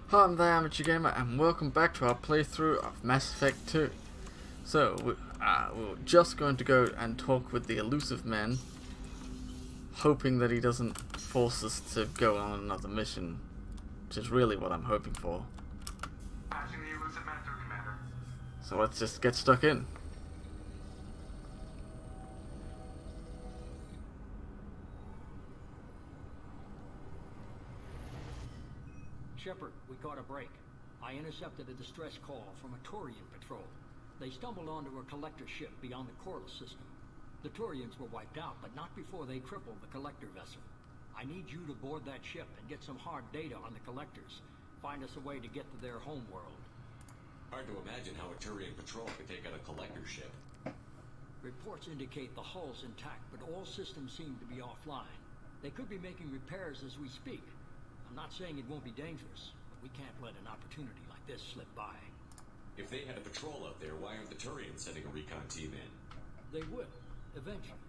Hi, I'm ThyAmateurGamer and welcome back to our playthrough of Mass Effect 2. So, we're just going to go and talk with the elusive man, hoping that he doesn't force us to go on another mission, which is really what I'm hoping for. Passing the elusive man through, Commander. So let's just get stuck in. Shepard, we caught a break. I intercepted a distress call from a Turian patrol. They stumbled onto a collector ship beyond the Corliss system. The Turians were wiped out, but not before they crippled the collector vessel. I need you to board that ship and get some hard data on the collectors. Find us a way to get to their homeworld. Hard to imagine how a Turian patrol could take out a collector ship. Reports indicate the hull's intact, but all systems seem to be offline. They could be making repairs as we speak. I'm not saying it won't be dangerous, but we can't let an opportunity like this slip by. If they had a patrol out there, why aren't the Turians sending a recon team in? They will, eventually.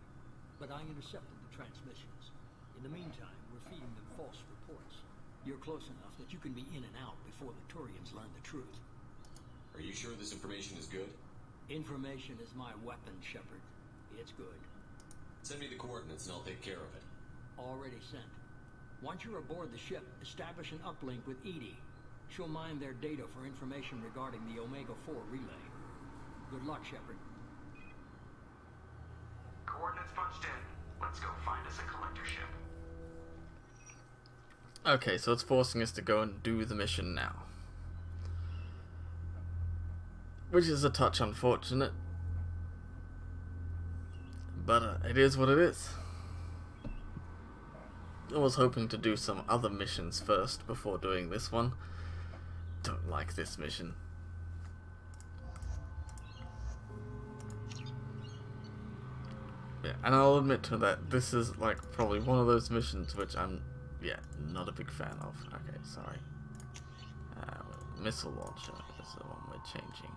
But I intercepted the transmissions. In the meantime, we're feeding them false reports. You're close enough that you can be in and out before the Turians learn the truth. Are you sure this information is good? Information is my weapon, Shepard. It's good. Send me the coordinates and I'll take care of it. Already sent. Once you're aboard the ship, establish an uplink with Edie. She'll mine their data for information regarding the Omega-4 relay. Good luck, Shepard. Coordinates punched in. Let's go find us a collector ship. Okay, so it's forcing us to go and do the mission now. Which is a touch unfortunate. But it is what it is. I was hoping to do some other missions first before doing this one. Don't like this mission. Yeah, and I'll admit to that this is like probably one of those missions which I'm, not a big fan of. Okay, sorry. Missile launcher is the one we're changing.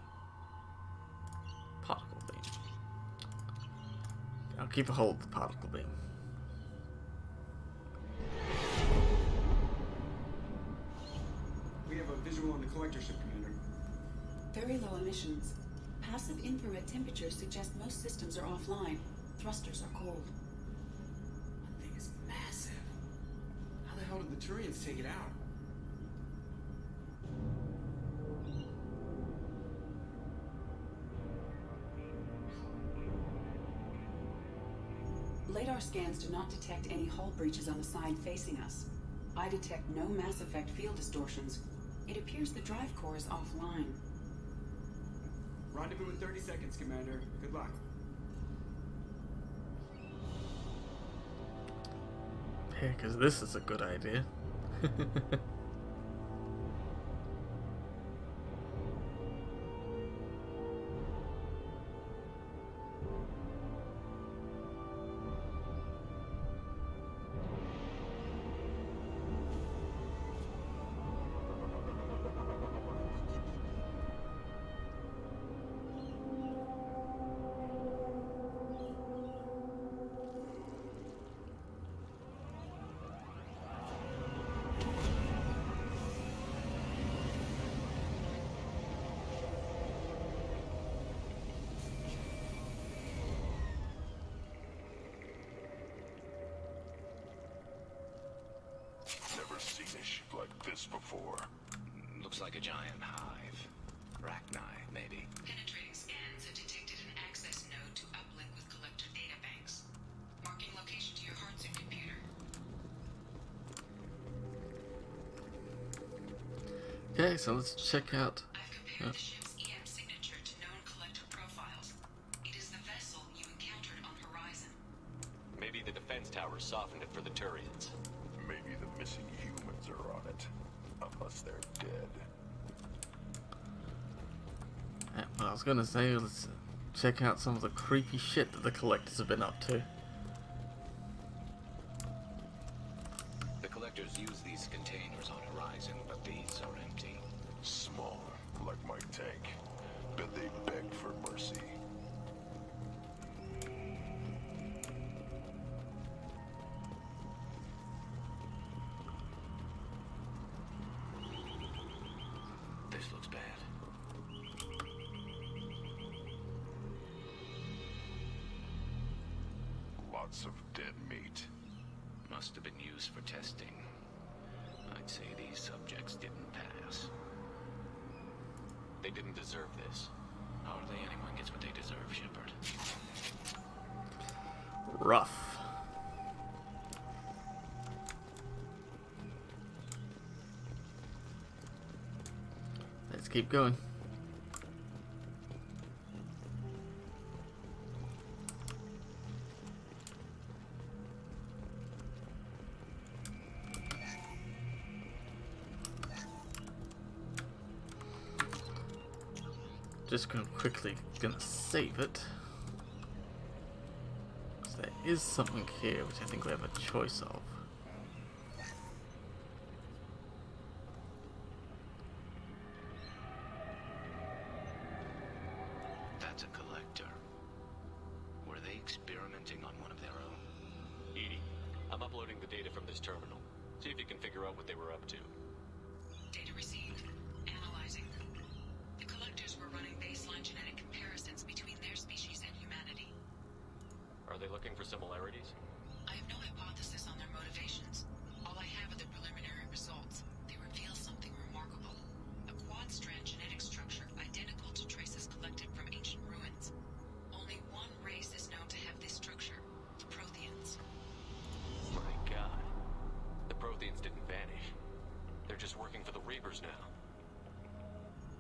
Particle beam. I'll keep a hold of the particle beam. We have a visual on the collector ship, Commander. Very low emissions. Passive infrared temperatures suggest most systems are offline. Thrusters are cold. That thing is massive. How the hell did the Turians take it out? Radar scans do not detect any hull breaches on the side facing us. I detect no Mass Effect field distortions. It appears the drive core is offline. Rendezvous in 30 seconds, Commander. Good luck. Yeah, because this is a good idea. Never seen a ship like this before. Looks like a giant hive. Rachni, maybe. Penetrating scans have detected an access node to uplink with collector databanks. Marking location to your Heartsuit computer. Okay, so let's check out. I've compared the ship's EM signature to known collector profiles. It is the vessel you encountered on Horizon. Maybe the defense tower softened it for the Turians. Maybe the missing humans are on it. Unless they're dead. Well, I was gonna say, let's check out some of the creepy shit that the collectors have been up to. The collectors use these containers on Horizon, but these are empty. Small, like my tank. Bet they beg for mercy. This looks bad. Lots of dead meat. Must have been used for testing. I'd say these subjects didn't pass. They didn't deserve this. Hardly anyone gets what they deserve, Shepard. Rough. Let's keep going. Just gonna save it. So there is something here which I think we have a choice of. That's a collector. Were they experimenting on one of their own? Edie, I'm uploading the data from this terminal. See if you can figure out what they were up to. Data received. Analyzing. The collectors were running baseline genetic comparisons between their species and humanity. Are they looking for similarities? I have no hypothesis on their motivations. All I have are the preliminary results. They reveal something remarkable. A quad-strand genetic structure identical to traces collected from ancient ruins. Only one race is known to have this structure, the Protheans. My God. The Protheans didn't vanish. They're just working for the Reapers now.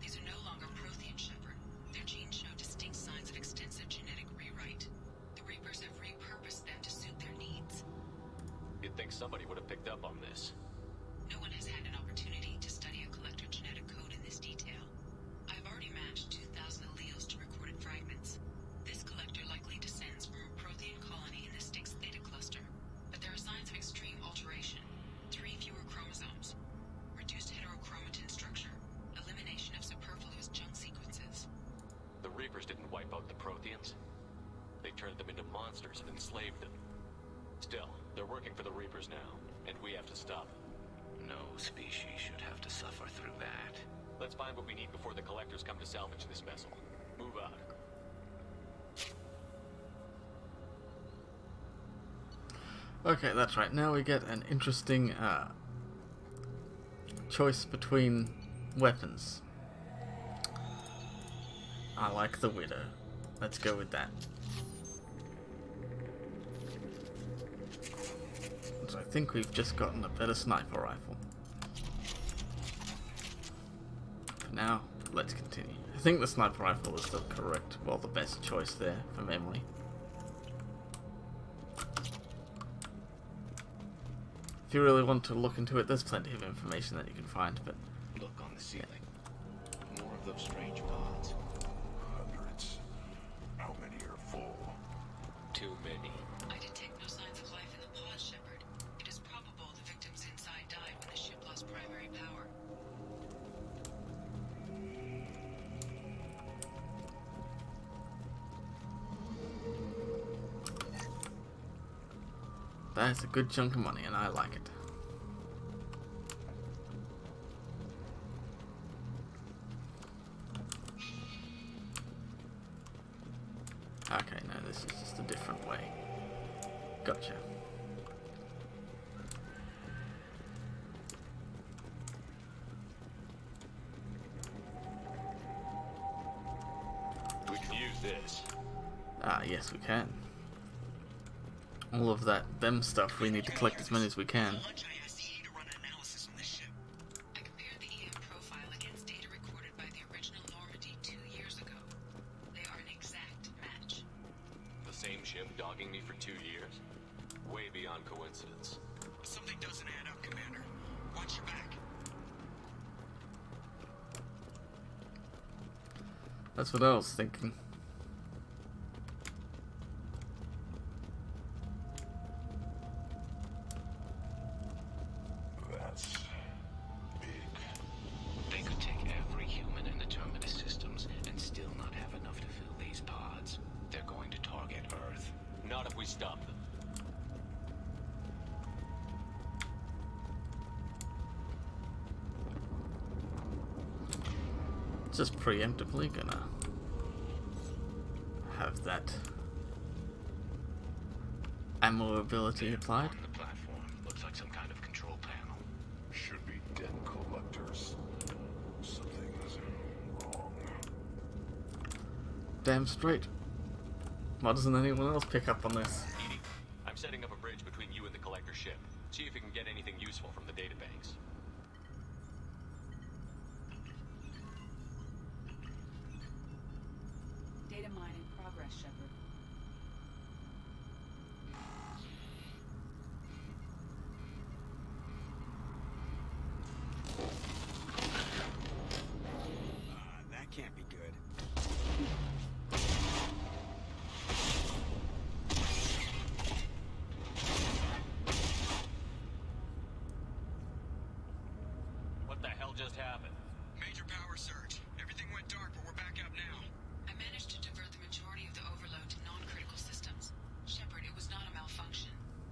These are no longer Prothean, Shepard. Their genes show distinct signs of extensive genetic rewrite. The Reapers have repurposed them to suit their needs. You'd think somebody would have picked up on this. No one has had an opportunity to study a collector genetic code in this detail. I've already matched 2,000 alleles to recorded fragments. This collector likely descends from a Prothean colony in the Styx Theta cluster. But there are signs of extreme alteration. 3 fewer chromosomes. Reduced heterochromatin structure. Elimination of superfluous junk sequences. The Reapers didn't wipe out the Protheans. They turned them into monsters and enslaved them. Still, they're working for the Reapers now, and we have to stop them. No species should have to suffer through that. Let's find what we need before the collectors come to salvage this vessel. Move out. Okay, that's right. Now we get an interesting choice between weapons. I like the Widow. Let's go with that. So I think we've just gotten a better sniper rifle. For now, let's continue. I think the sniper rifle is the correct, well, the best choice there for memory. If you really want to look into it, there's plenty of information that you can find, but Look on the ceiling. More of those strange pods. Hundreds. How many are full? Too many. I detect no signs of life in the pod, Shepard. It is probable the victims inside died when the ship lost primary power. that's a good chunk of money, and I like it. Okay, no, this is just a different way. Gotcha. We can use this. Ah, yes, we can. All of them stuff, we need to collect as many as we can. I compared the EM profile against data recorded by the original Normandy 2 years ago. They are an exact match. The same ship dogging me for 2 years? Way beyond coincidence. Something doesn't add up, Commander. Watch your back. That's what I was thinking. That's big. They could take every human in the Terminus systems and still not have enough to fill these pods. They're going to target Earth. Not if we stop them. just preemptively gonna have that ammo ability applied. On the platform looks like some kind of control panel. Should be debt collectors. Something's wrong. Damn straight. Why doesn't anyone else pick up on this? Edie, I'm setting up a bridge between you and the collector ship. See if you can get anything useful from the databanks. Data mine in progress, Shepard. That can't be good. What the hell just happened? Major power surge. Everything went dark, but we're back up now. I managed to divert the majority of the overload to non-critical systems. Shepard, it was not a malfunction.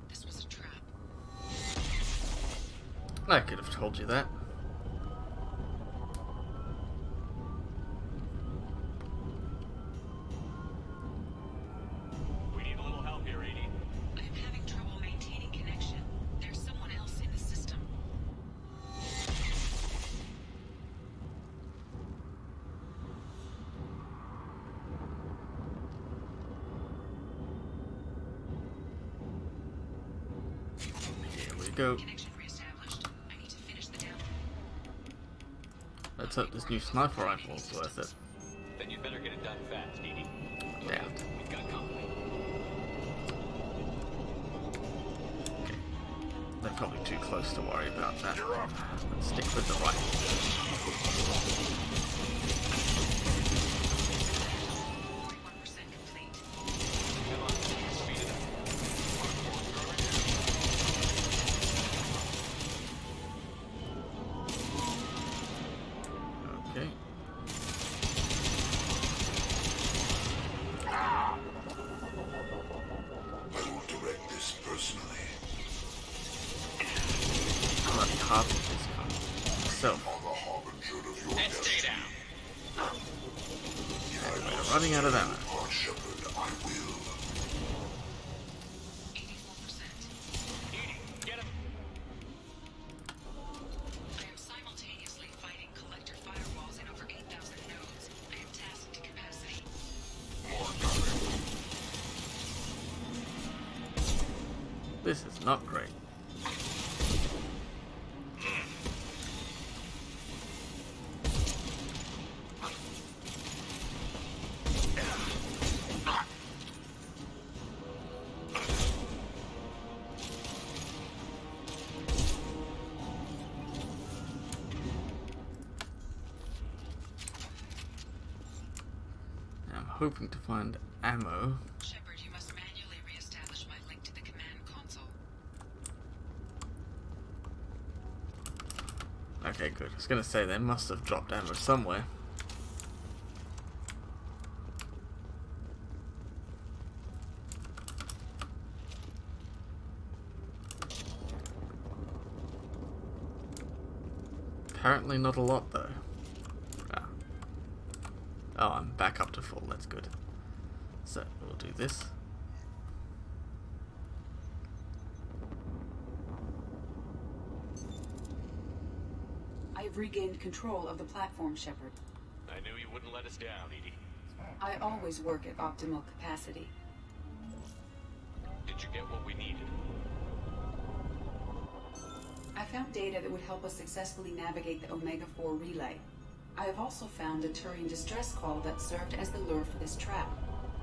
This was a trap. I could have told you that. We need a little help here, Edie. I am having trouble maintaining connection. There's someone else in the system. Here we go. Connection reestablished. I need to finish the download. Let's hope this new sniper rifle is worth it. Then you'd better get it done fast, Edie. Damn. We've got company. They're probably too close to worry about that. Let's stick with the rifle. 41% complete. Come on, speed it up. Okay. I will direct this personally. Bloody harpy is coming. So, On the harbinger of your And stay destiny. down. we're running out of ammo. Lord Shepard, I will. 84%. Edie, get him. I am simultaneously fighting collector firewalls in over 8,000 nodes. I am tasked to capacity. More time. This is not great. I'm hoping to find ammo. Shepard, you must manually reestablish my link to the command console. Okay, good. I was gonna say they must have dropped ammo somewhere. Apparently not a lot though. Ah. Oh, I'm back up to full. That's good. So we'll do this. I have regained control of the platform, Shepard. I knew you wouldn't let us down, Edie. I always work at optimal capacity. Did you get what we needed? I found data that would help us successfully navigate the Omega-4 relay. I have also found a Turian distress call that served as the lure for this trap.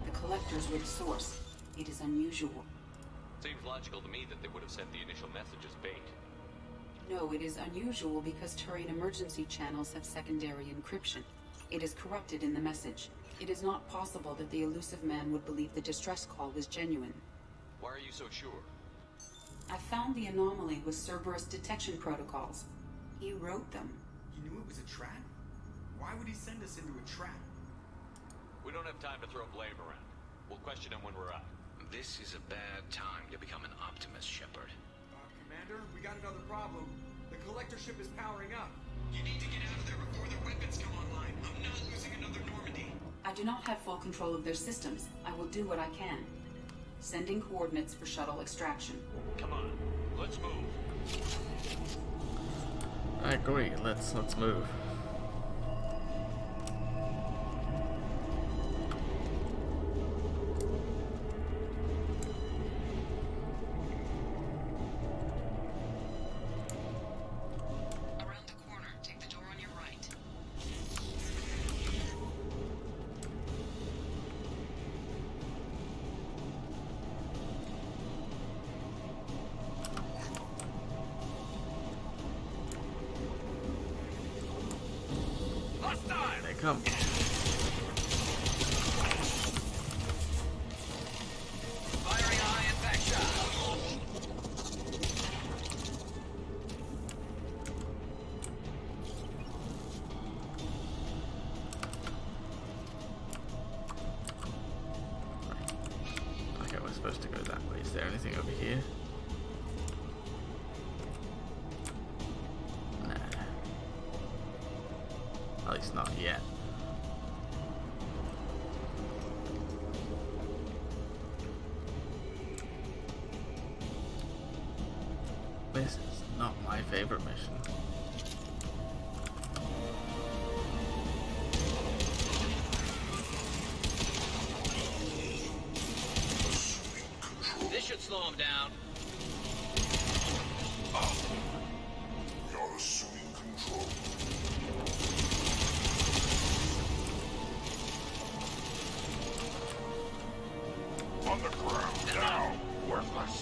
The collectors were the source. It is unusual. Seems logical to me that they would have sent the initial message as bait. No, it is unusual because Turian emergency channels have secondary encryption. It is corrupted in the message. It is not possible that the elusive man would believe the distress call was genuine. Why are you so sure? I found the anomaly with Cerberus detection protocols. He wrote them. He knew it was a trap? Why would he send us into a trap? We don't have time to throw blame around. We'll question him when we're out. This is a bad time to become an optimist, Shepard. Commander, we got another problem. The collector ship is powering up. You need to get out of there before their weapons come online. I'm not do not have full control of their systems. I will do what I can. Sending coordinates for shuttle extraction. Come on, let's move. I agree. Let's move. Around the corner, take the door on your right. They come. Firing eye and back shot. Okay, we're supposed to go that way. Is there anything over here? Nah. At least not yet. This is not my favorite mission. This should slow him down. You're assuming control. On the ground now, worthless.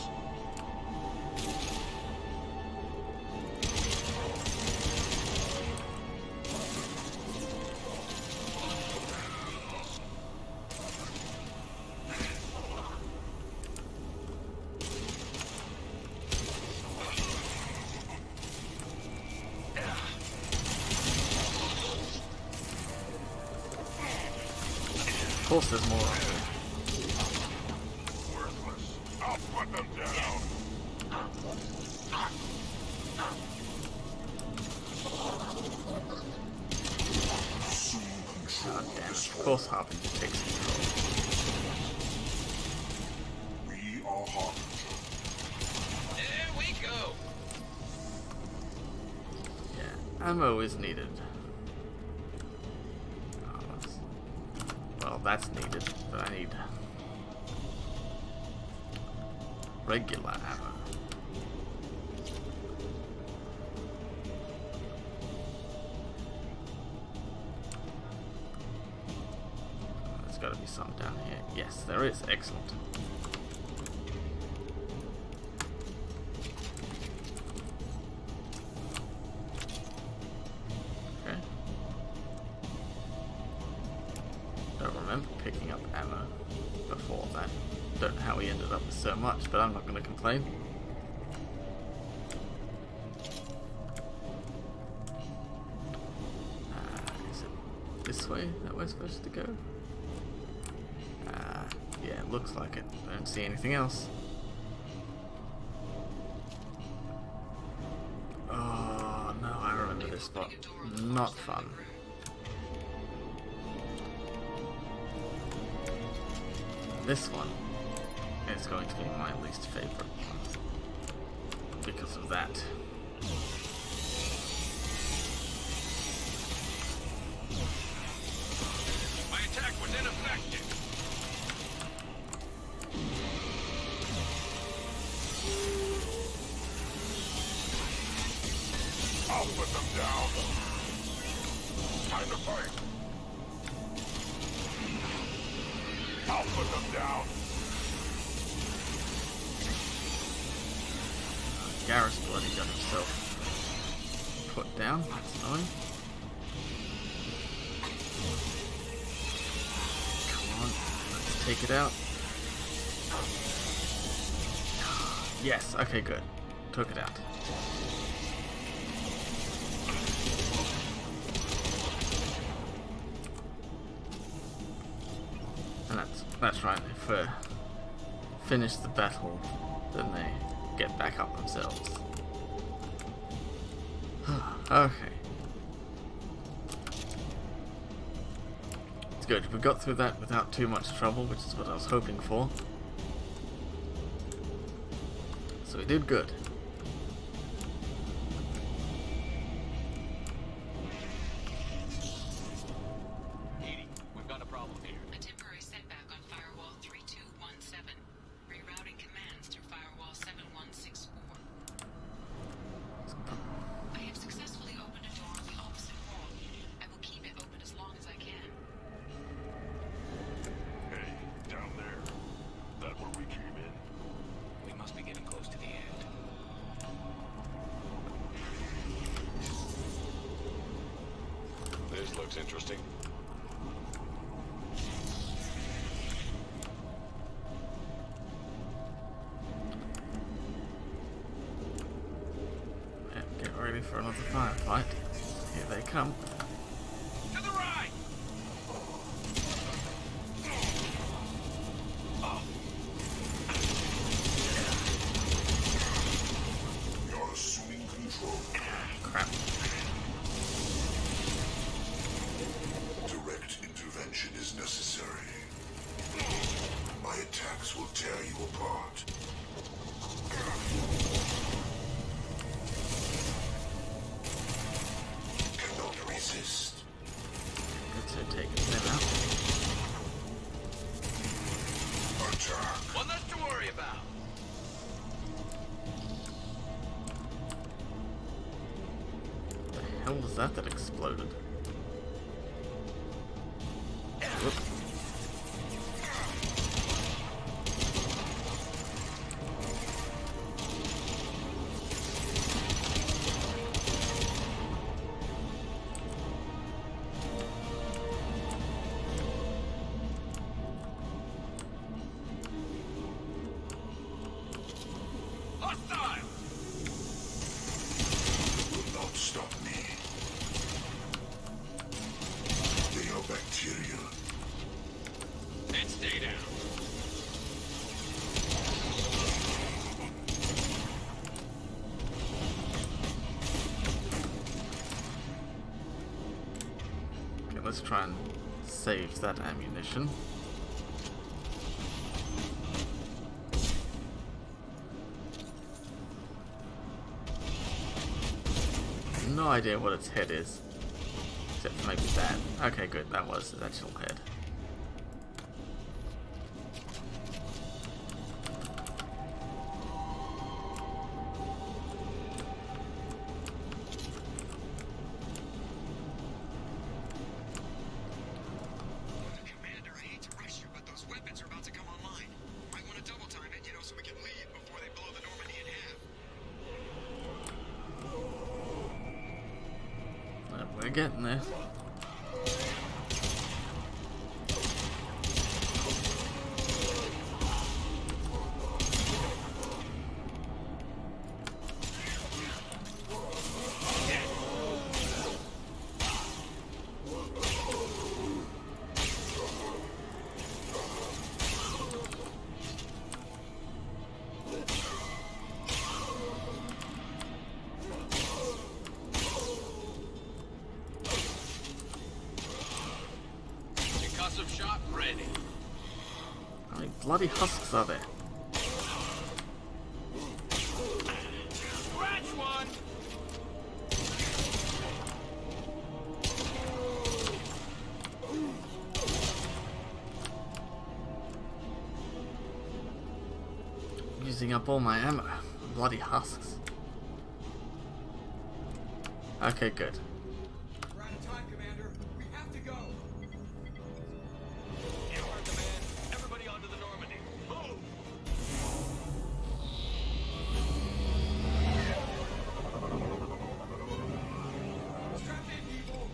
Of course there's more of them. Worthless. I'll put them down. God damn it. Of course Harbinger takes control. We are Harbinger. There we go. Yeah, ammo is needed. Oh, well, that's needed, but I need regular ammo. There's got to be some down here. Yes, there is. Excellent. Okay. Don't remember picking up ammo before that. Don't know how we ended up with so much, but I'm not going to complain. Is it this way that we're supposed to go? Yeah, it looks like it. I don't see anything else. Oh no, I remember this spot. Not fun. This one is going to be my least favorite one because of that. My attack was ineffective. I'll put them down. Time to fight. I'll put them down. Garrus bloody got himself put down. That's annoying. Come on, let's take it out. Yes, okay, good. Took it out. And that's right, if we finish the battle, then they get back up themselves. Okay. It's good. We got through that without too much trouble, which is what I was hoping for. So we did good. Edie, we've got a problem here. A temporary setback on firewall 3217. Rerouting commands through firewall 7164. I have successfully opened a door on the opposite wall. I will keep it open as long as I can. Hey, down there. That where we came in? We must be getting close to the end. This looks interesting. Yeah, get ready for another firefight. Here they come. To the right! You're assuming control. Crap. Direct intervention is necessary. My attacks will tear you apart. Cannot resist. Good to take them out. Attack. One less to worry about. The hell was that exploded? Whoop. Hostile! Will not stop me. They are bacterial. And stay down. Okay, let's try and save that ammunition. No idea what its head is. Except for maybe that. Okay, good. That was its actual head. Commander, I hate to rush you, but those weapons are about to come online. Might want to double time it, so we can leave before they blow the Normandy in half. We're getting there. Concussive shot ready. How many bloody husks are there? Scratch one! Using up all my ammo. Bloody husks. Okay, good. We're out of time, Commander. We have to go. You heard the man. Everybody onto the Normandy. Move! Strap in, people.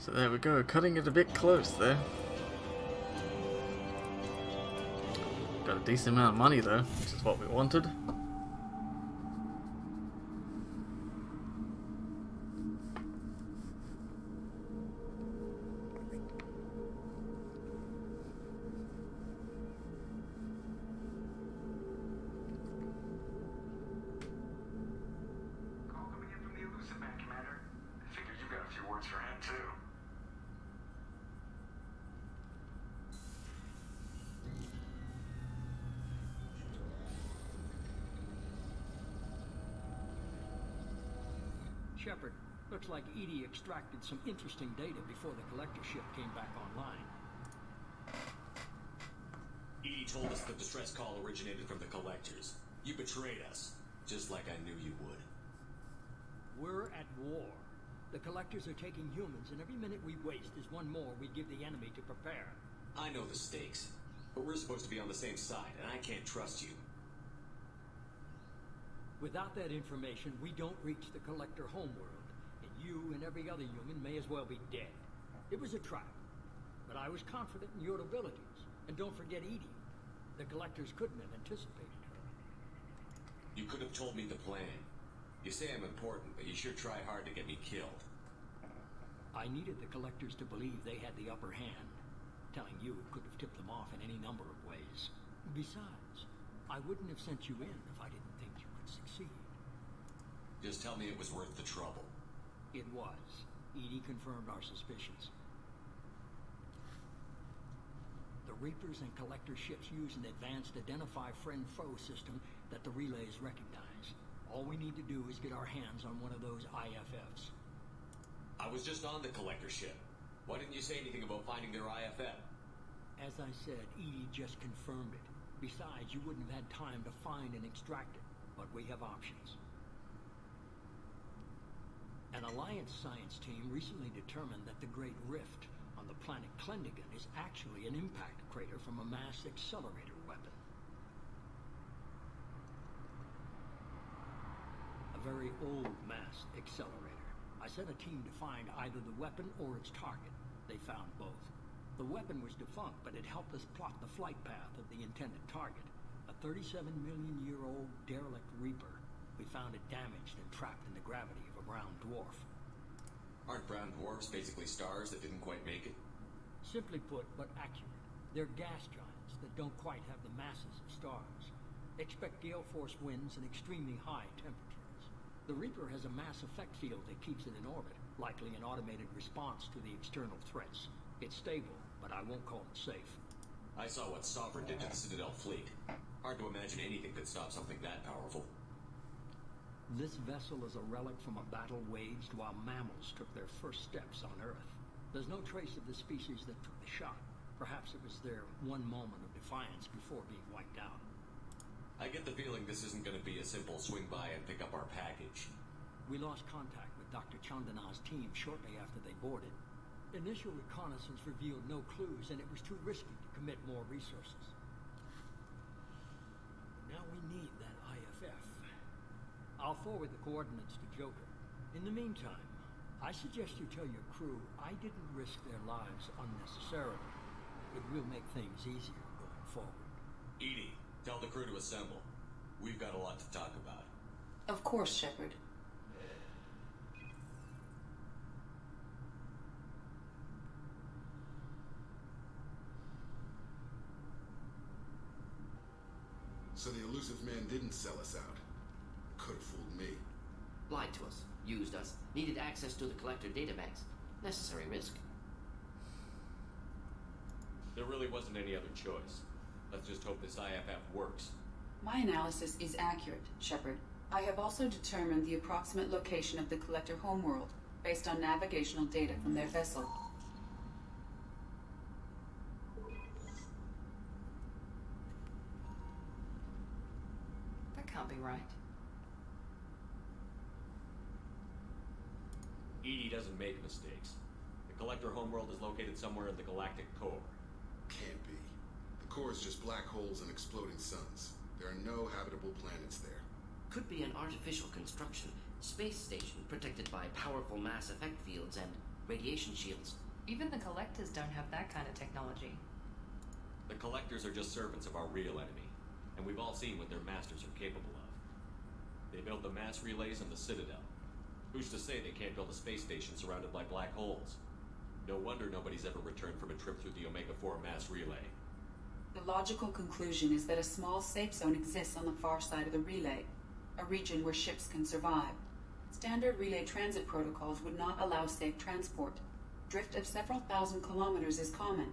So there we go, cutting it a bit close there. Got a decent amount of money though, which is what we wanted. Call coming in from the elusive man, Commander. I figured you got a few words for him, too. Shepard, looks like Edie extracted some interesting data before the collector ship came back online. Edie told us the distress call originated from the collectors. You betrayed us, just like I knew you would. We're at war. The collectors are taking humans, and every minute we waste is one more we give the enemy to prepare. I know the stakes, but we're supposed to be on the same side, and I can't trust you. Without that information, we don't reach the collector homeworld, and you and every other human may as well be dead. It was a trap, but I was confident in your abilities. And don't forget Edie. The collectors couldn't have anticipated her. You could have told me the plan. You say I'm important, but you sure try hard to get me killed. I needed the collectors to believe they had the upper hand. Telling you could have tipped them off in any number of ways. Besides, I wouldn't have sent you in if I didn't think you could succeed. Just tell me it was worth the trouble. It was. Edie confirmed our suspicions. The Reapers and Collector ships use an advanced identify friend-foe system that the relays recognize. All we need to do is get our hands on one of those IFFs. I was just on the collector ship. Why didn't you say anything about finding their IFF? As I said, Edie just confirmed it. Besides, you wouldn't have had time to find and extract it. But we have options. An Alliance science team recently determined that the Great Rift on the planet Klendigan is actually an impact crater from a mass accelerator weapon. A very old mass accelerator. I sent a team to find either the weapon or its target. They found both. The weapon was defunct, but it helped us plot the flight path of the intended target. A 37-million-year-old derelict Reaper. We found it damaged and trapped in the gravity of a brown dwarf. Aren't brown dwarfs basically stars that didn't quite make it? Simply put, but accurate. They're gas giants that don't quite have the masses of stars. Expect gale force winds and extremely high temperatures. The Reaper has a mass effect field that keeps it in orbit, likely an automated response to the external threats. It's stable, but I won't call it safe. I saw what Sovereign did to the Citadel fleet. Hard to imagine anything could stop something that powerful. This vessel is a relic from a battle waged while mammals took their first steps on Earth. There's no trace of the species that took the shot. Perhaps it was their one moment of defiance before being wiped out. I get the feeling this isn't going to be a simple swing by and pick up our package. We lost contact with Dr. Chandana's team shortly after they boarded. Initial reconnaissance revealed no clues, and it was too risky to commit more resources. Now we need that IFF. I'll forward the coordinates to Joker. In the meantime, I suggest you tell your crew I didn't risk their lives unnecessarily. It will make things easier going forward. Edie, tell the crew to assemble. We've got a lot to talk about. Of course, Shepard. So the elusive man didn't sell us out. Could have fooled me. Lied to us, used us, needed access to the collector databanks. Necessary risk. There really wasn't any other choice. Let's just hope this IFF works. My analysis is accurate, Shepard. I have also determined the approximate location of the collector homeworld based on navigational data from their vessel. That can't be right. Edie doesn't make mistakes. The collector homeworld is located somewhere in the galactic core. Can't be. The core is just black holes and exploding suns. There are no habitable planets there. Could be an artificial construction, space station protected by powerful mass effect fields and radiation shields. Even the collectors don't have that kind of technology. The collectors are just servants of our real enemy, and we've all seen what their masters are capable of. They build the mass relays on the Citadel. Who's to say they can't build a space station surrounded by black holes? No wonder nobody's ever returned from a trip through the Omega-4 mass relay. The logical conclusion is that a small safe zone exists on the far side of the relay, a region where ships can survive. Standard relay transit protocols would not allow safe transport. Drift of several thousand kilometers is common,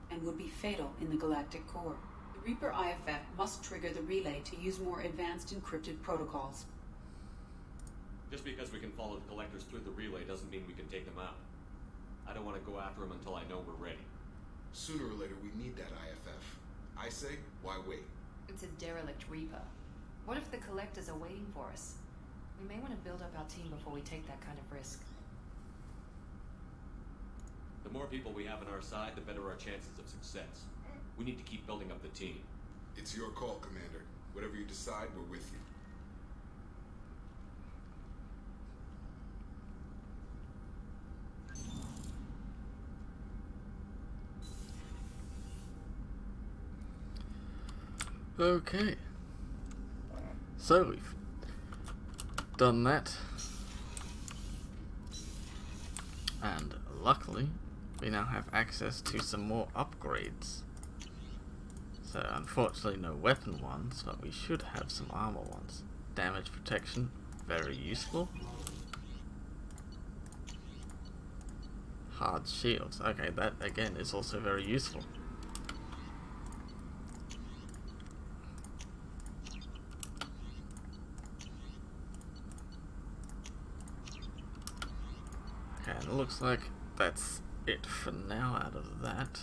and would be fatal in the galactic core. The Reaper IFF must trigger the relay to use more advanced encrypted protocols. Just because we can follow the collectors through the relay doesn't mean we can take them out. I don't want to go after them until I know we're ready. Sooner or later, we need that IFF. I say, why wait? It's a derelict Reaper. What if the collectors are waiting for us? We may want to build up our team before we take that kind of risk. The more people we have on our side, the better our chances of success. We need to keep building up the team. It's your call, Commander. Whatever you decide, we're with you. Okay. So we've done that. And luckily, we now have access to some more upgrades. So unfortunately no weapon ones, but we should have some armor ones. Damage protection, very useful. Hard shields, okay, that again is also very useful. Okay, and it looks like that's it for now out of that.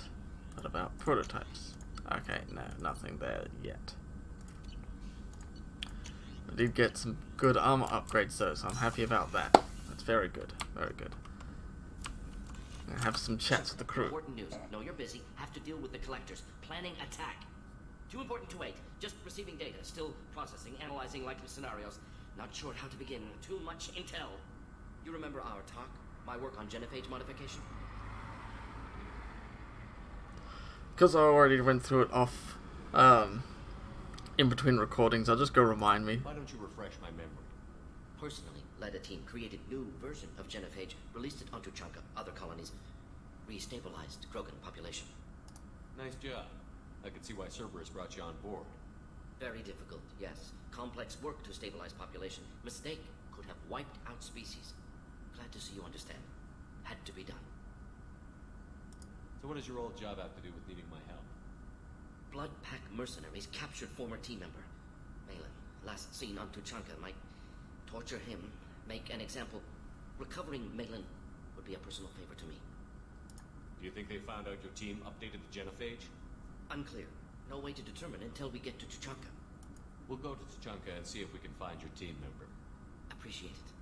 What about prototypes? Okay, no, nothing there yet. I did get some good armor upgrades though, so I'm happy about that. That's very good, very good. I have some chats with the crew. Important news. Know you're busy. Have to deal with the collectors. Planning attack. Too important to wait. Just receiving data. Still processing, analyzing likely scenarios. Not sure how to begin. Too much intel. You remember our talk? My work on genophage modification? Because I already went through it off in between recordings, I'll just go remind me. Why don't you refresh my memory? Personally, led a team, created new version of genophage, released it onto Chunka, other colonies, restabilized Krogan population. Nice job. I can see why Cerberus brought you on board. Very difficult, yes. Complex work to stabilize population. Mistake could have wiped out species. Glad to see you understand. Had to be done. So what does your old job have to do with needing my help? Blood Pack mercenaries captured former team member. Malin, last seen on Tuchanka, might torture him, make an example. Recovering Malin would be a personal favor to me. Do you think they found out your team updated the genophage? Unclear. No way to determine until we get to Tuchanka. We'll go to Tuchanka and see if we can find your team member. Appreciate it.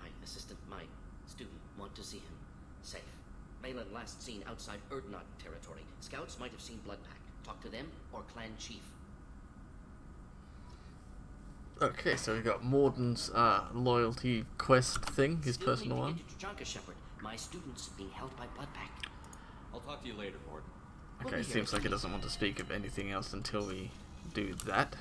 My assistant, my student, want to see him. Safe. Malin last seen outside Erdnot territory. Scouts might have seen Blood Pack. Talk to them or clan chief. Okay, so we got Morden's loyalty quest thing, his Still personal need one. to get to Tuchanka, Shepard. My students being held by Blood Pack. I'll talk to you later, Morden. We'll Okay, be here seems at like he eight. doesn't want to speak of anything else until we do that.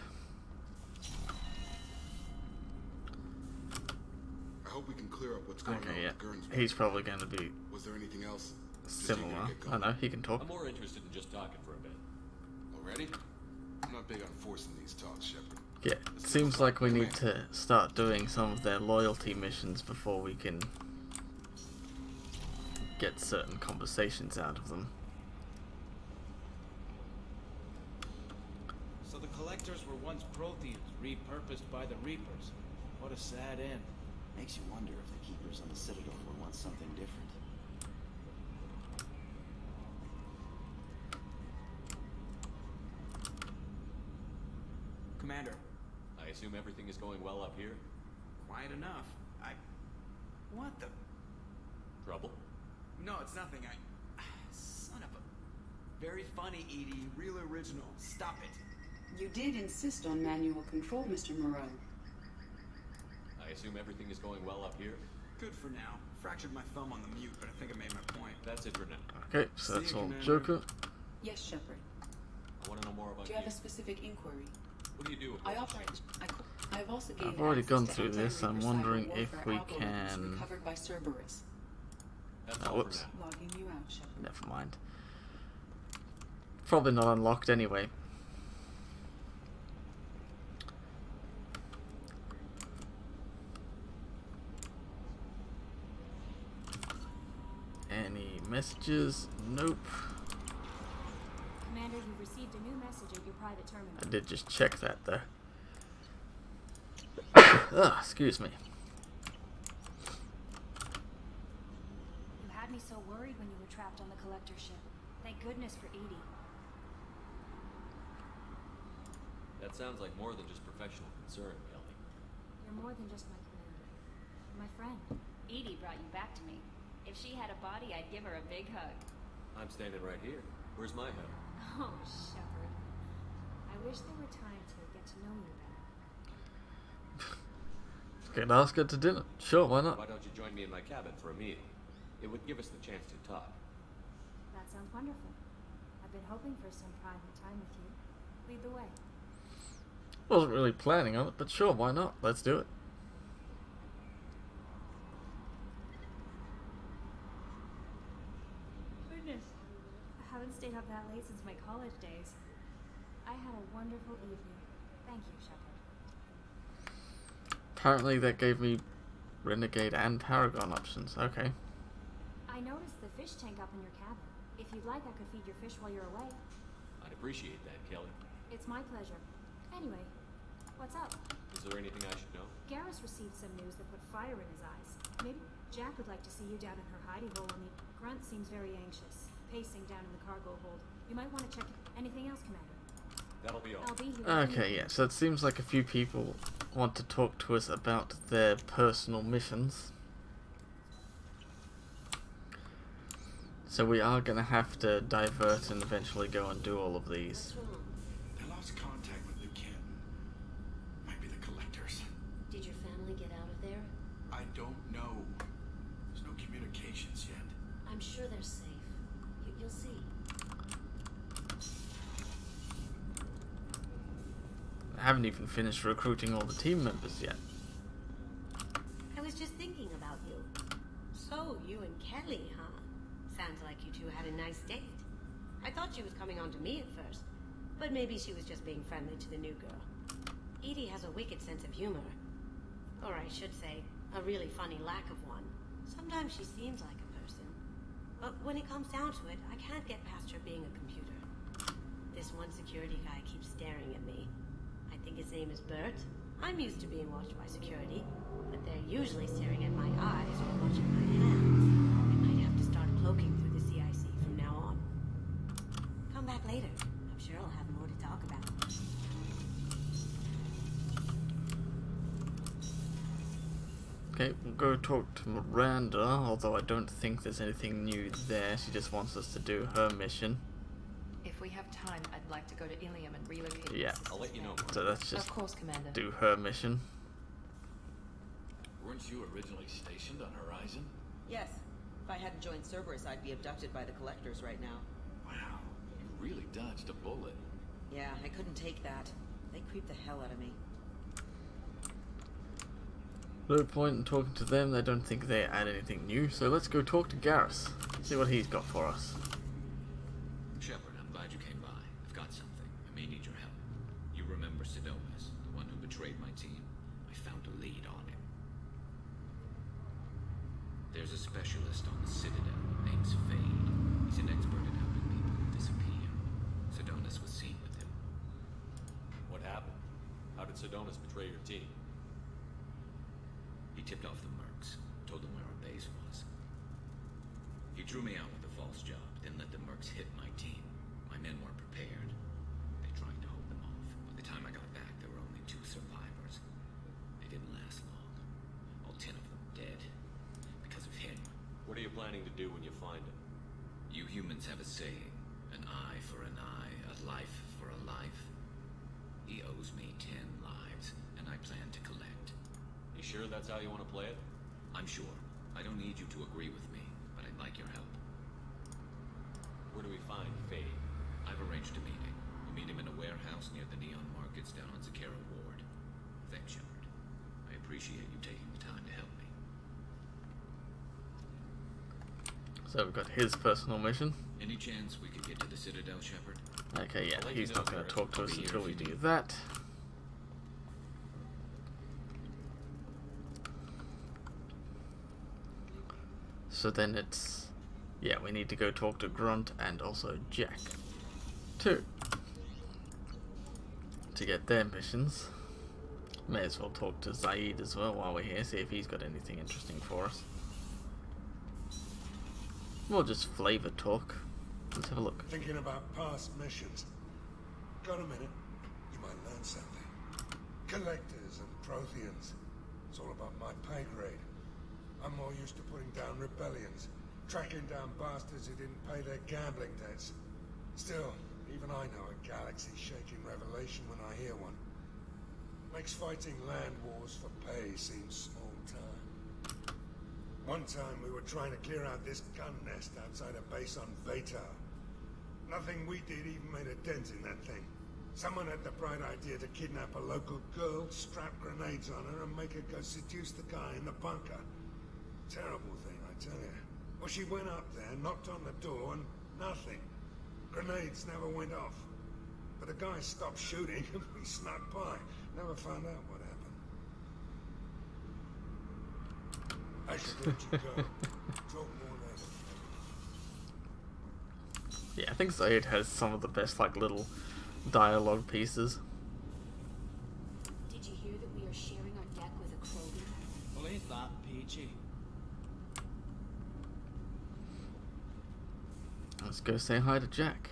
I hope we can clear up what's going on Okay, yeah. with Gurns. He's probably going to be Was there anything else? Just similar. eager to get I going. know, he can talk. I'm more interested in just talking for a bit. Already? I'm not big on forcing these talks, Shepard. Yeah, it seems like we need to start doing some of their loyalty missions before we can get certain conversations out of them. So the collectors were once Protheans, repurposed by the Reapers. What a sad end. Makes you wonder if the Keepers on the Citadel were once something different. Commander, I assume everything is going well up here? quiet enough. What the? Trouble? No, it's nothing. Son of a... Very funny, Edie. Real original. Stop it. You did insist on manual control, Mr. Moreau. I assume everything is going well up here? Good for now. Fractured my thumb on the mute, but I think I made my point. That's it for now. Okay, so that's See you, all Commander. Joker. Yes, Shepard. I want to know more about Do you have a specific inquiry? What do you do? I operate. I've also gained I've already access gone to through this. I'm anti-Reaper wondering cyber if warfare we algorithms can. recovered by Cerberus. That's Oh, all whoops. for now. Logging you out, Shepard. Never mind. Probably not unlocked anyway. Any messages? Nope. Commander, you've received a new message at your private terminal. I did just check that though. Excuse me. You had me so worried when you were trapped on the collector ship. Thank goodness for Edie. That sounds like more than just professional concern, Kelly. You're more than just my commander. You're my friend. Edie brought you back to me. If she had a body, I'd give her a big hug. I'm standing right here. Where's my hug? Oh, Shepard. I wish there were time to get to know you better. Can ask her to dinner. Sure, why not? Why don't you join me in my cabin for a meal? It would give us the chance to talk. That sounds wonderful. I've been hoping for some private time with you. Lead the way. Wasn't really planning on it, but sure, why not? Let's do it. Goodness. I haven't stayed up that late since my college days. I had a wonderful evening. Thank you, Shepard. Apparently that gave me Renegade and Paragon options. Okay. I noticed the fish tank up in your cabin. If you'd like, I could feed your fish while you're away. I'd appreciate that, Kelly. It's my pleasure. Anyway, what's up? Is there anything I should know? Garrus received some news that put fire in his eyes. Maybe Jack would like to see you down in her hidey hole. I mean, Grunt seems very anxious, pacing down in the cargo hold. You might want to check anything else, Commander. That'll be all. I'll be here. Okay, yeah, so it seems like a few people want to talk to us about their personal missions. So we are going to have to divert and eventually go and do all of these. They lost contact with the kin. Might be the collectors. Did your family get out of there? I don't know. There's no communications yet. I'm sure they're safe. You'll see. I haven't even finished recruiting all the team members yet. I was just thinking about you. So, you and Kelly, huh? Sounds like you two had a nice date. I thought she was coming on to me at first, but maybe she was just being friendly to the new girl. Edie has a wicked sense of humor. Or I should say, a really funny lack of one. Sometimes she seems like a person. But when it comes down to it, I can't get past her being a computer. This one security guy keeps staring at me. I think his name is Bert. I'm used to being watched by security, but they're usually staring at my eyes or watching my hands. I might have to start cloaking through the CIC from now on. Come back later. I'm sure I'll have more to talk about. Okay, we'll go talk to Miranda, although I don't think there's anything new there. She just wants us to do her mission. If we have time, I'd like to go to Ilium and relocate. Yeah. I'll let you know. So let's just Of course, Commander. do her mission. Weren't you originally stationed on Horizon? Yes. If I hadn't joined Cerberus, I'd be abducted by the collectors right now. Wow, you really dodged a bullet. Yeah, I couldn't take that. They creeped the hell out of me. No point in talking to them, they don't think they add anything new, so let's go talk to Garrus. See what he's got for us. Shepard, I'm glad you came by. I've got something. I may need your help. You remember Sidonis, the one who betrayed my team? I found a lead on him. There's a specialist on the Citadel named Fade. He's an expert at helping people disappear. Sidonis was seen with him. What happened? How did Sidonis betray your team? He tipped off the mercs, told them where our base was. He drew me out with a false job, then let the mercs hit my team. My men weren't prepared. They tried to hold them off. By the time I got back, there were only 2 survivors. They didn't last long. All 10 of them dead. Because of him. What are you planning to do when you find him? You humans have a saying, an eye for an eye, a life for a life. He owes me 10 lives, and I plan to collect. You sure that's how you want to play it? I'm sure. I don't need you to agree with me, but I'd like your help. Where do we find Faye? I've arranged a meeting. We'll meet him in a warehouse near the Neon Markets down on Zakera Ward. Thanks, Shepard. I appreciate you taking the time to help me. So we've got his personal mission. Any chance we could get to the Citadel, Shepard? Okay, yeah, I'll let he's you not know, going to Garrett. talk to I'll us be here until if we you do need. that. So then it's... yeah, we need to go talk to Grunt and also Jack, too, to get their missions. May as well talk to Zaid as well while we're here, see if he's got anything interesting for us. We'll just flavor talk. Let's have a look. Thinking about past missions. Got a minute? You might learn something. Collectors and Protheans. It's all about my pay grade. I'm more used to putting down rebellions, tracking down bastards who didn't pay their gambling debts. Still, even I know a galaxy-shaking revelation when I hear one. Makes fighting land wars for pay seem small time. One time we were trying to clear out this gun nest outside a base on Vatar. Nothing we did even made a dent in that thing. Someone had the bright idea to kidnap a local girl, strap grenades on her, and make her go seduce the guy in the bunker. Terrible thing, I tell you. Well, she went up there, knocked on the door, and nothing. Grenades never went off. But the guy stopped shooting, and we snuck by. Never found out what happened. I should let you go. Talk more later. Yeah, I think Zaid has some of the best, like, little dialogue pieces. Did you hear that we are sharing our deck with a Krogan? Well, ain't that peachy? Let's go say hi to Jack.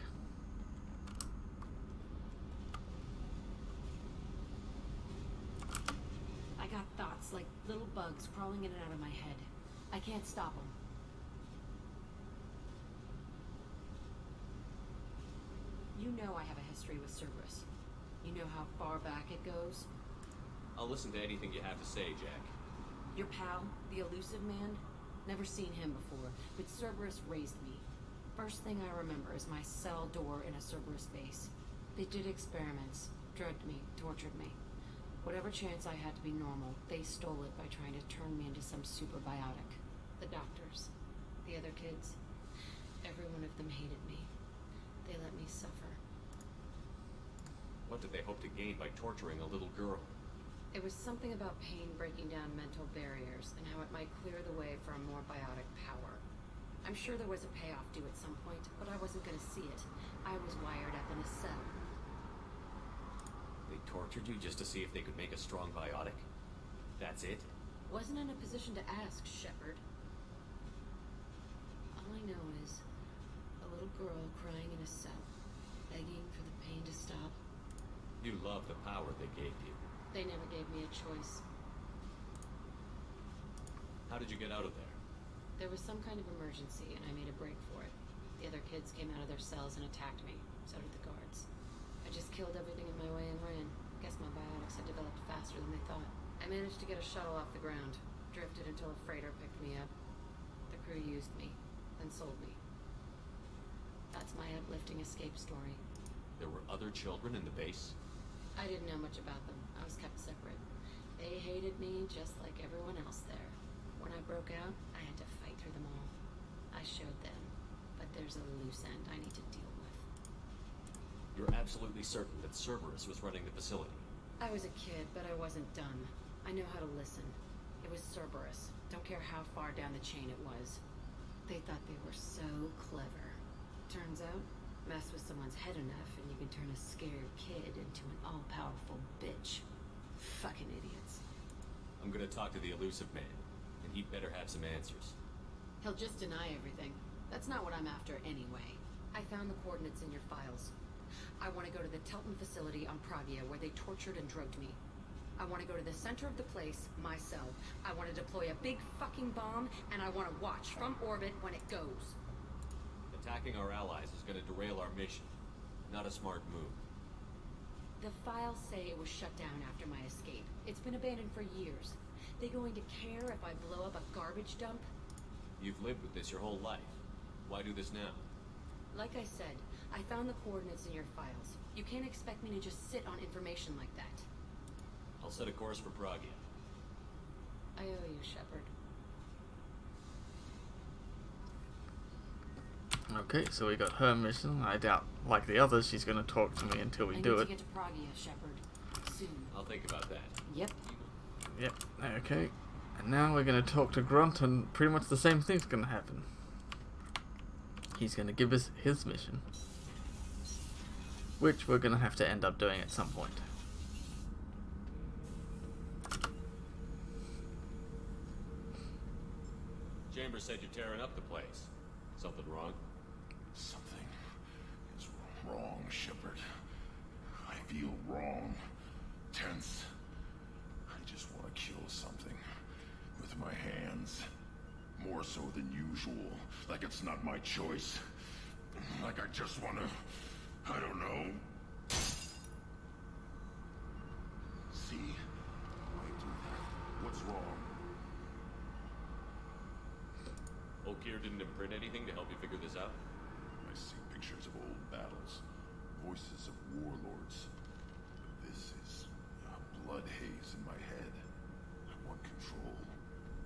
I got thoughts like little bugs crawling in and out of my head. I can't stop them. You know I have a history with Cerberus. You know how far back it goes? I'll listen to anything you have to say, Jack. Your pal, the elusive man? Never seen him before, but Cerberus raised me. First thing I remember is my cell door in a Cerberus base. They did experiments, drugged me, tortured me. Whatever chance I had to be normal, they stole it by trying to turn me into some superbiotic. The doctors, the other kids, every one of them hated me. They let me suffer. What did they hope to gain by torturing a little girl? It was something about pain breaking down mental barriers and how it might clear the way for a more biotic power. I'm sure there was a payoff due at some point, but I wasn't going to see it. I was wired up in a cell. They tortured you just to see if they could make a strong biotic? That's it? Wasn't in a position to ask, Shepard. All I know is a little girl crying in a cell, begging for the pain to stop. You love the power they gave you. They never gave me a choice. How did you get out of there? There was some kind of emergency, and I made a break for it. The other kids came out of their cells and attacked me. So did the guards. I just killed everything in my way and ran. Guess my biotics had developed faster than they thought. I managed to get a shuttle off the ground. Drifted until a freighter picked me up. The crew used me, then sold me. That's my uplifting escape story. There were other children in the base? I didn't know much about them. I was kept separate. They hated me just like everyone else there. When I broke out, I had to fight through them all. I showed them, but there's a loose end I need to deal with. You're absolutely certain that Cerberus was running the facility? I was a kid, but I wasn't dumb. I know how to listen. It was Cerberus. Don't care how far down the chain it was. They thought they were so clever. Turns out, mess with someone's head enough and you can turn a scared kid into an all-powerful bitch. Fucking idiots. I'm gonna talk to the elusive man, and he'd better have some answers. He'll just deny everything. That's not what I'm after anyway. I found the coordinates in your files. I want to go to the Telton facility on Pravia where they tortured and drugged me. I want to go to the center of the place, my cell. I want to deploy a big fucking bomb, and I want to watch from orbit when it goes. Attacking our allies is gonna derail our mission. Not a smart move. The files say it was shut down after my escape. It's been abandoned for years. They going to care if I blow up a garbage dump? You've lived with this your whole life. Why do this now? Like I said, I found the coordinates in your files. You can't expect me to just sit on information like that. I'll set a course for Pragia. I owe you, Shepard. Okay, so we got her mission. I doubt, like the others, she's going to talk to me until we do it. I need to get to Pragia, Shepard. Soon. I'll think about that. Yep. Yep, okay. And now we're going to talk to Grunt, and pretty much the same thing's going to happen. He's going to give us his mission, which we're going to have to end up doing at some point. Chambers said you're tearing up the place. Something wrong? Something is wrong, Shepard. I feel wrong. Tense. I just want to kill something. With my hands. More so than usual. Like it's not my choice. Like I just want to... I don't know. See? Why do that? What's wrong? Oakir didn't imprint anything to help you figure this out? I see pictures of old battles. Voices of warlords. But this is a blood haze in my head. I want control.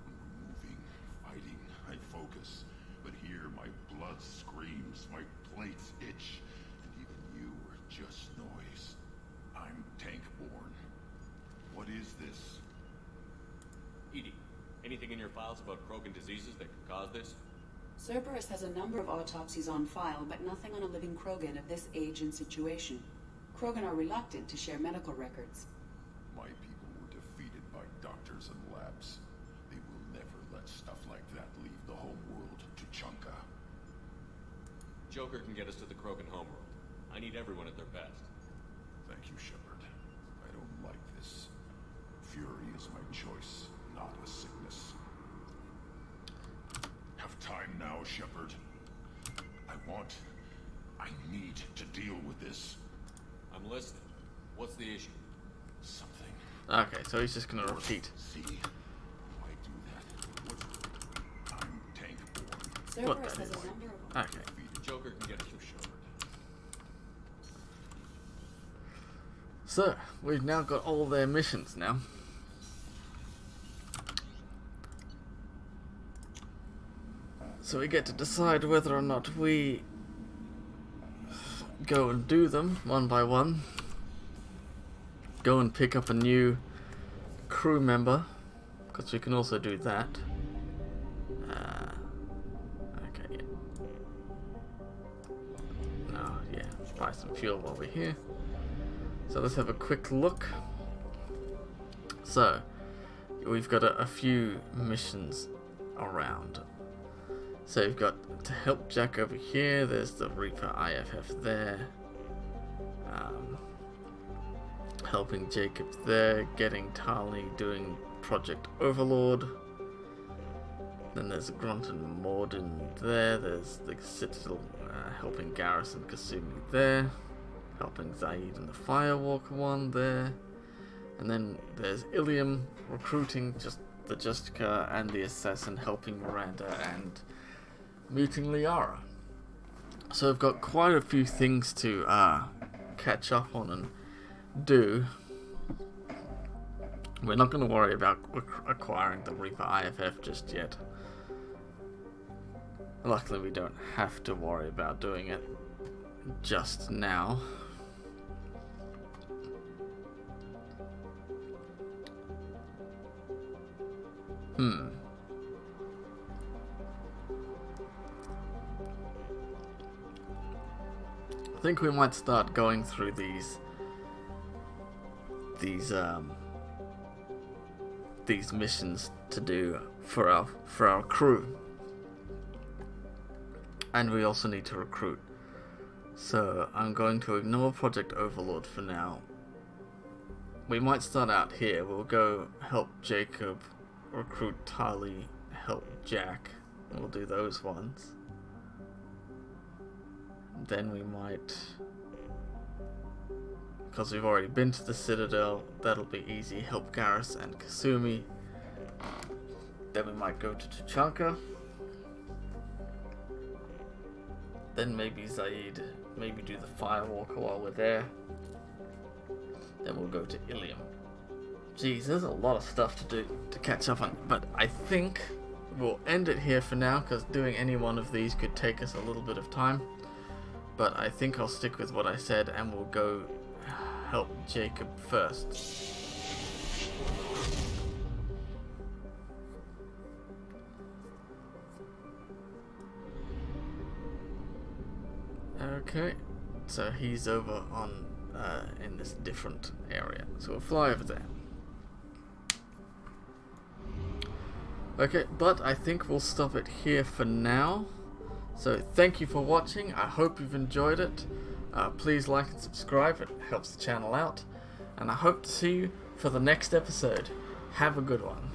When we're moving, fighting, I focus. But here my blood screams, my plates itch, and even you are just noise. I'm tank-born. What is this? Edie, anything in your files about Krogan diseases that could cause this? Cerberus has a number of autopsies on file, but nothing on a living Krogan of this age and situation. Krogan are reluctant to share medical records. My people were defeated by doctors and labs. They will never let stuff like that leave the homeworld to Chunka. Joker can get us to the Krogan homeworld. I need everyone at their best. Thank you, Shepard. I don't like this. Fury is my choice, not a sickness. Have time now, Shepard. I need to deal with this. I'm listening. What's the issue? Something. Okay, so he's just gonna repeat. See? Why do that? I'm tank-born. Cerberus has a number of... Okay. Joker can get us through Shepard. So, we've now got all their missions now. So we get to decide whether or not we go and do them one by one. Go and pick up a new crew member, because we can also do that. Okay, yeah. No, yeah, let's buy some fuel while we're here. So let's have a quick look. So, we've got a few missions around. So we've got to help Jack over here, there's the Reaper IFF there. Helping Jacob there, getting Tali doing Project Overlord. Then there's Grunt and Morden there, there's the Citadel helping Garrus and Kasumi there. Helping Zaid and the Firewalker one there. And then there's Ilium recruiting just the Justicar and the Assassin, helping Miranda and meeting Liara. So I've got quite a few things to catch up on and do. We're not going to worry about acquiring the Reaper IFF just yet. Luckily we don't have to worry about doing it just now. I think we might start going through these missions to do for our crew, and we also need to recruit. So I'm going to ignore Project Overlord for now. We might start out here. We'll go help Jacob, recruit Tali, help Jack. We'll do those ones. Then we might, because we've already been to the Citadel, that'll be easy, help Garrus and Kasumi. Then we might go to Tuchanka. Then maybe Zaid, maybe do the Firewalker while we're there. Then we'll go to Ilium. Jeez, there's a lot of stuff to do to catch up on, but I think we'll end it here for now, because doing any one of these could take us a little bit of time. But I think I'll stick with what I said, and we'll go help Jacob first. Okay, so he's over on in this different area, so we'll fly over there. Okay, but I think we'll stop it here for now. So thank you for watching. I hope you've enjoyed it. Please like and subscribe, it helps the channel out. And I hope to see you for the next episode. Have a good one.